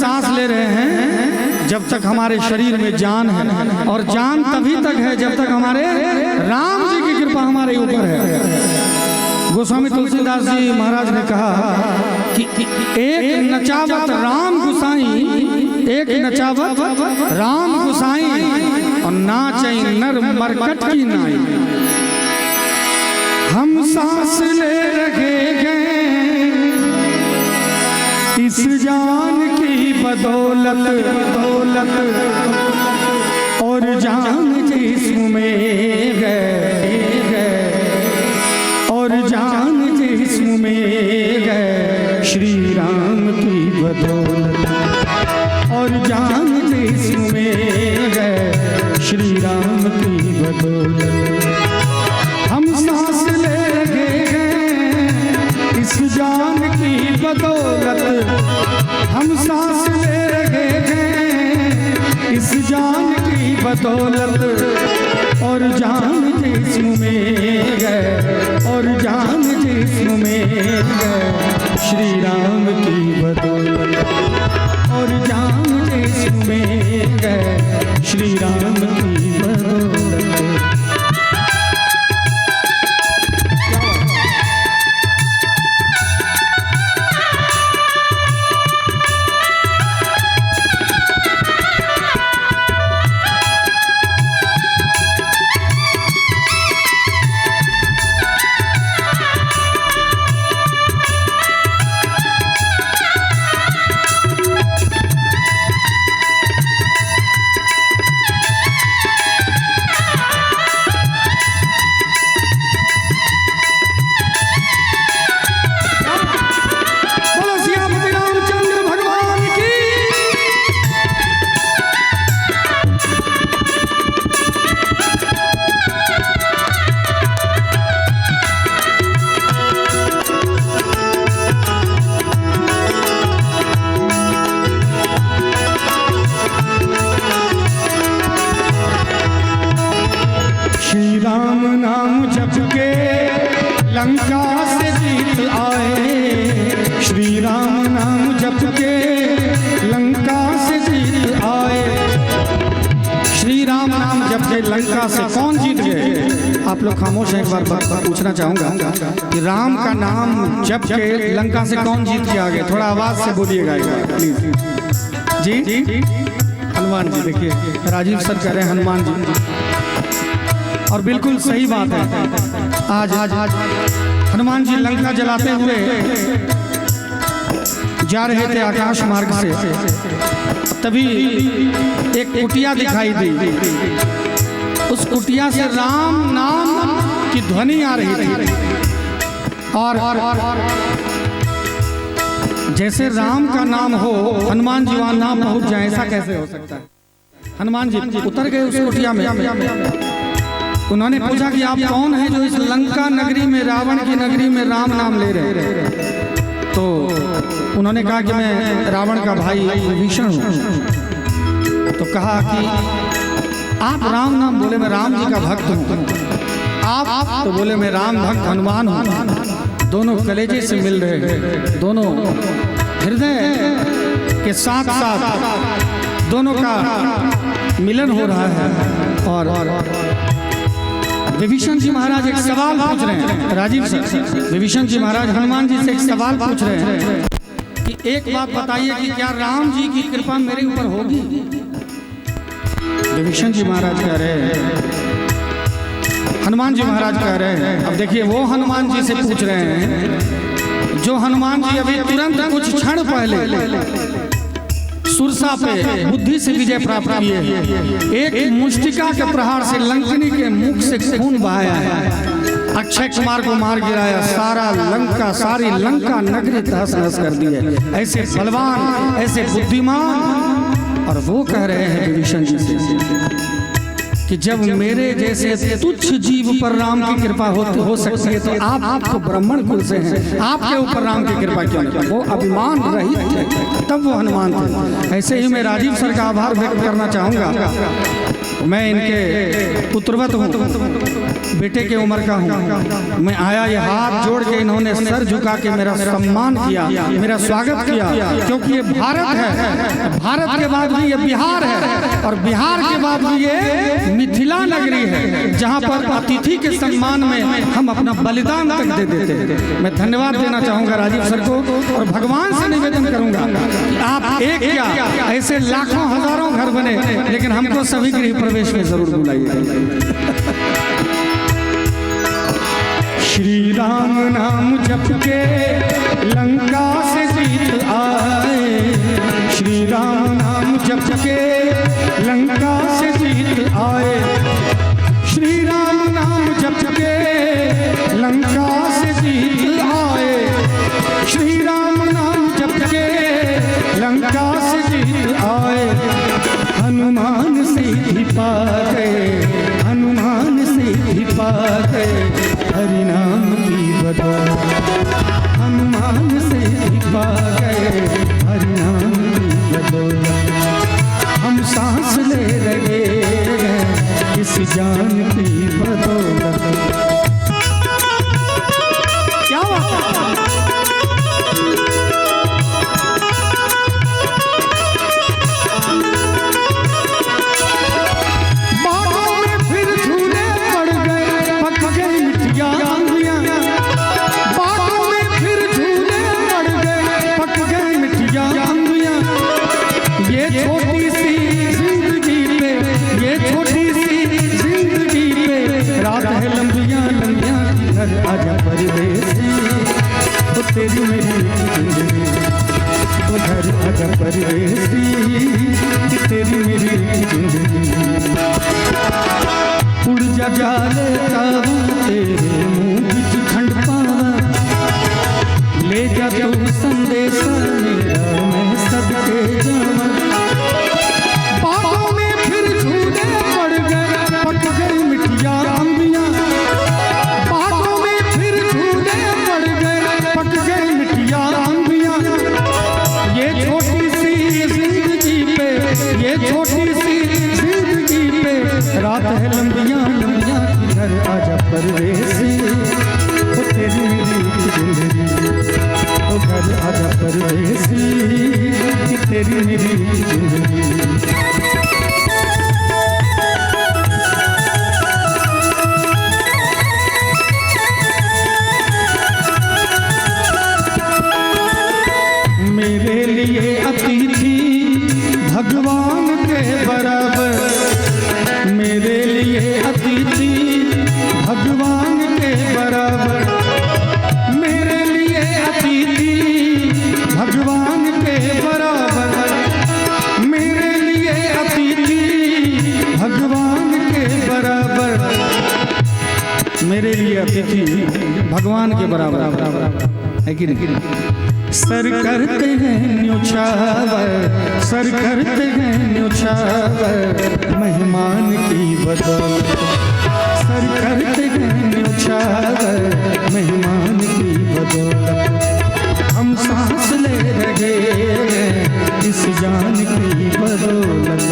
सांस ले रहे हैं जब तक हमारे शरीर में जान है, और जान तभी तक है जब तक हमारे राम जी की कृपा हमारे ऊपर है। गोस्वामी तुलसीदास जी महाराज ने कहा कि एक नचावत राम गुसाई, एक नचावत राम गुसाई, और नाचई नर मरकट की नाई। हम सांस ले रहे हैं इस जान की बदौलत, बदौलत, और जान जिस्म में गए, और जान जिस्म में गए श्री राम की बदौलत, और जान जिस्म में गए श्री राम की बदौलत। हम सांस ले रहे हैं इस जान की बदौलत, हम सांस ले रहे हैं इस जान की बदौलत, और जान जिस्म में गए, और जान जिस्म में गए श्री राम की बदौलत, और जान जिस्म में गए श्री राम की बदौलत। लंका से जीत आए, श्री राम नाम जप के लंका से जीत आए। श्री राम नाम जप के लंका से कौन जीत गए? आप लोग खामोश हैं, एक बार पूछना चाहूंगा कि राम का नाम जप के लंका से कौन जीत के आ गए? थोड़ा आवाज से बोलिएगा प्लीज। जी हनुमान जी। देखिए राजीव सर कह रहे हैं हनुमान जी, और बिल्कुल सही बात है। आज हनुमान जी लंका जलाते हुए जा रहे थे आकाश मार्ग से, तभी एक कुटिया दिखाई दी। उस कुटिया से राम नाम की ध्वनि आ रही थी, और जैसे राम का नाम हो हनुमान जी वहां नाम पहुंच जाए, ऐसा कैसे हो सकता है? हनुमान जी उतर गए उस कुटिया में। उन्होंने पूछा कि आप कौन हैं जो इस लंका नगरी में, रावण की नगरी में राम नाम ले रहे हैं? तो उन्होंने कहा कि मैं रावण का भाई विभीषण हूँ। तो कहा कि आप राम नाम बोले, मैं राम जी का भक्त हूँ। आप तो बोले मैं राम भक्त हनुमान हूँ। दोनों कलेजे से मिल रहे हैं, दोनों हृदय के साथ साथ दोनों का मिलन हो रहा है। और विभीषण जी महाराज एक सवाल पूछ रहे हैं, राजीव सर। विभीषण जी महाराज हनुमान जी से एक सवाल पूछ रहे हैं कि एक बात बताइए कि क्या राम जी की कृपा मेरे ऊपर होगी? विभीषण जी महाराज कह रहे हैं, हनुमान जी महाराज कह रहे हैं। अब देखिए वो हनुमान जी से पूछ रहे हैं जो हनुमान जी अभी तुरंत कुछ क्षण पहले सुरसा पे बुद्धि से विजय प्राप्त किए। एक मुष्टिका के प्रहार से लंकनी के मुख से खून बहाया है, अक्षय कुमार को मार गिराया, सारा लंका, सारी लंका नगरी तहस नहस कर दी है। ऐसे बलवान, ऐसे बुद्धिमान। और वो कह रहे हैं विभीषण जी से कि जब मेरे जैसे तुच्छ जीव पर राम की कृपा हो सकती है, तो आप ब्राह्मण कुल से हैं, आपके ऊपर राम की कृपा क्यों नहीं? वो अभिमान रहित, तब वो हनुमान थे। ऐसे ही मैं राजीव सर का आभार व्यक्त करना चाहूंगा मैं इनके पुत्रवत हूँ, बेटे के उम्र का हूँ। मैं आया, ये हाथ जोड़ के इन्होंने सर झुका के मेरा सम्मान किया, मेरा स्वागत किया, क्योंकि ये भारत है, भारत के बाद भी ये बिहार है, और बिहार के बाद भी ये मिथिला नगरी है, जहाँ पर अतिथि के सम्मान में हम अपना बलिदान तक दे देते हैं। मैं धन्यवाद देना चाहूँगा राजीव सर को, और भगवान से निवेदन करूँगा कि आप एक क्या ऐसे लाखों हजारों घर बने, लेकिन हमको सभी गृह प्रवेश में जरूर बुलाइए। श्री राम नाम जप के लंका से जीत आए, श्री राम नाम जप के लंका से जीत आए, श्री राम नाम जप के लंका से जीत आए, श्री राम नाम जप के लंका से जीत आए। हनुमान सिद्धि पा गए, हनुमान सिद्धि पा गए, हरि नाम की बदौलत, हनुमान सिद्धि पा गए, हरि नाम की बदौलत। हम सांस ले रहे हैं इस जान की बदौलत। क्या बात है? आजा परदेसी तो तेरी मेरी जिंदगी, उधर आजा परदेसी कि तेरी मेरी जिंदगी। उड़ जा जाले ताऊ तेरे मुँह बिच खंड पावा, ले जा तू संदेशा मेरा मैं सदके जावा। बातों में फिर झूले पड़ गए, पक गई मिठिया अंबियां, ये छोटी सी जिंदगी पे रात है लंबियां लंबियां, इधर आजा परदेसी तो तेरी मेरी जिंदगी, तो घर आजा परदेसी कि तेरी मेरी जिंदगी। मेरे लिए अतिथि भगवान के बराबर, मेरे लिए अतिथि भगवान के बराबर, मेरे लिए अतिथि भगवान के बराबर, मेरे लिए अतिथि भगवान के बराबर, मेरे लिए अतिथि भगवान के बराबर है कि नहीं? सर करते हैं न्योछावर, सर करते हैं न्योछावर, मेहमान की बदौलत, सर करते हैं न्योछावर, मेहमान की बदौलत। हम सांस ले रहे हैं इस जान की बदौलत।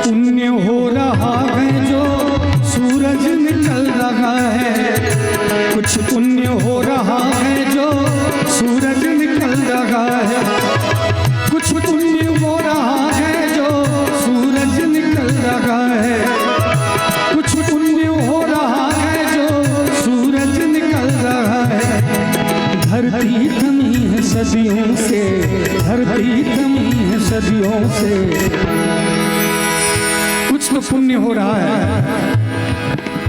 पुण्य हो रहा है जो सूरज निकल रहा है, कुछ पुण्य हो रहा है जो सूरज निकल रहा है, कुछ पुण्य हो रहा है जो सूरज निकल रहा है, कुछ पुण्य हो रहा है जो सूरज निकल रहा है। धरती थमी है सदियों से, धरती थमी है सदियों से, कुछ तो पुण्य हो रहा है।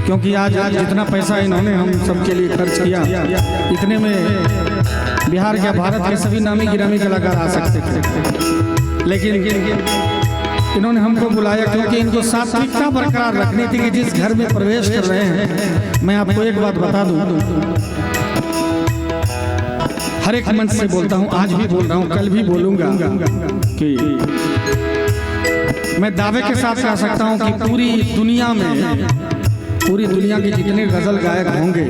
क्योंकि आज जितना पैसा इन्होंने हम सबके लिए खर्च किया, इतने में बिहार या भारत के सभी नामी गिरामी कलाकार आ सकते थे, लेकिन इन्होंने हमको बुलाया क्योंकि इनको सात्विकता बरकरार रखनी थी कि जिस घर में प्रवेश कर रहे हैं। मैं आपको एक बात बता दूं, हर एक मंच से बोलता हूं, आज भी बोल रहा हूं, कल भी बोलूंगा कि मैं दावे के साथ कह सकता हूं कि पूरी दुनिया के जितने गजल गायक होंगे,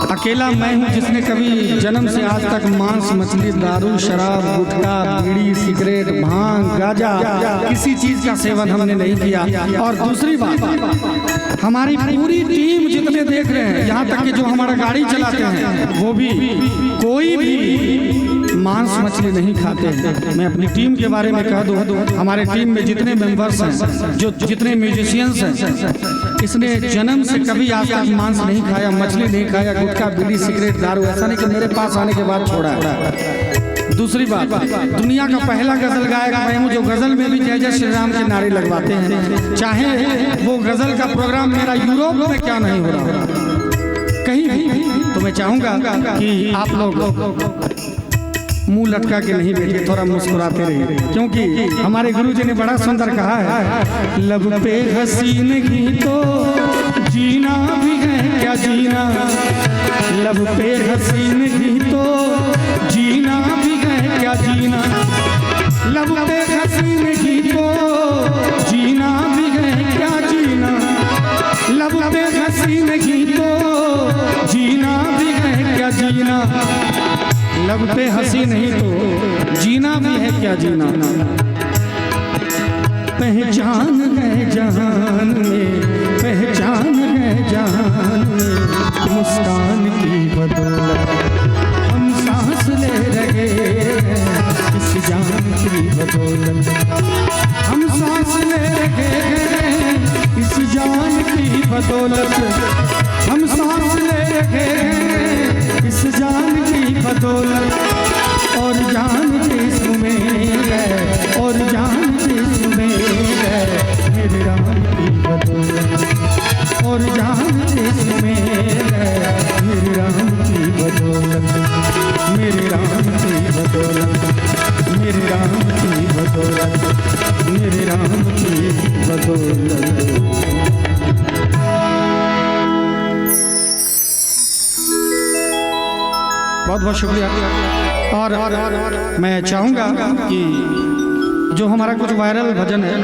अकेला मैं हूं जिसने कभी जन्म से आज तक मांस, मछली, दारू, शराब, गुटखा, बीड़ी, सिगरेट, भांग, गांजा, किसी चीज का सेवन हमने नहीं किया। और दूसरी बात, हमारी पूरी टीम जितने देख रहे हैं, यहाँ तक कि जो हमारा गाड़ी चलाते हैं, वो भी कोई भी मांस मछली नहीं खाते हैं। मैं अपनी टीम के बारे में कह दूं, हमारे टीम में जितने मेंबर्स हैं, जो जितने म्यूजिशियंस हैं, इसने जन्म से कभी आज तक मांस नहीं खाया, मछली नहीं खाया, गुटखा, बीड़ी, सिगरेट, दारू, ऐसा नहीं कि मेरे पास आने के बाद छोड़ा है। दूसरी बात, दुनिया का पहला गजल गायक मैं हूं जो गजल में भी जय जय श्री राम के नारे लगवाते हैं, चाहे वो गजल का प्रोग्राम मेरा यूरोप में क्या नहीं हो रहा, कहीं भी। तो मैं चाहूंगा कि आप लोग मुंह लटका के नहीं बैठे, थोड़ा मुस्कुराते रहिए, क्योंकि हमारे गुरुजी ने बड़ा सुंदर कहा है, लब पे हसीन ही तो जीना भी है क्या जीना, लब पे हसीन ही तो जीना भी है क्या जीना, लब पे हसीन ही तो जीना भी है क्या जीना, लब पे हसीन ही तो जीना भी है क्या जीना, लब पे हंसी नहीं तो जीना भी है क्या जीना। पहचान है जहान में, पहचान है जहान में, मुस्कान की बदौलत हम सांस ले रहे हैं, इस जान की बदौलत हम सांस ले रहे हैं, इस जान की बदौलत हम सांस ले रहे हैं, इस जान की बदौलत। और जान जिसमें है, और जान जिसमें है, मेरे राम की बदौलत, और जान जिसमें है, मेरे राम की बदौलत, मेरे राम की बदौलत, मेरे राम की बदौलत, मेरे राम की बदौलत। बहुत बहुत शुक्रिया। और मैं चाहूँगा कि जो हमारा कुछ वायरल भजन है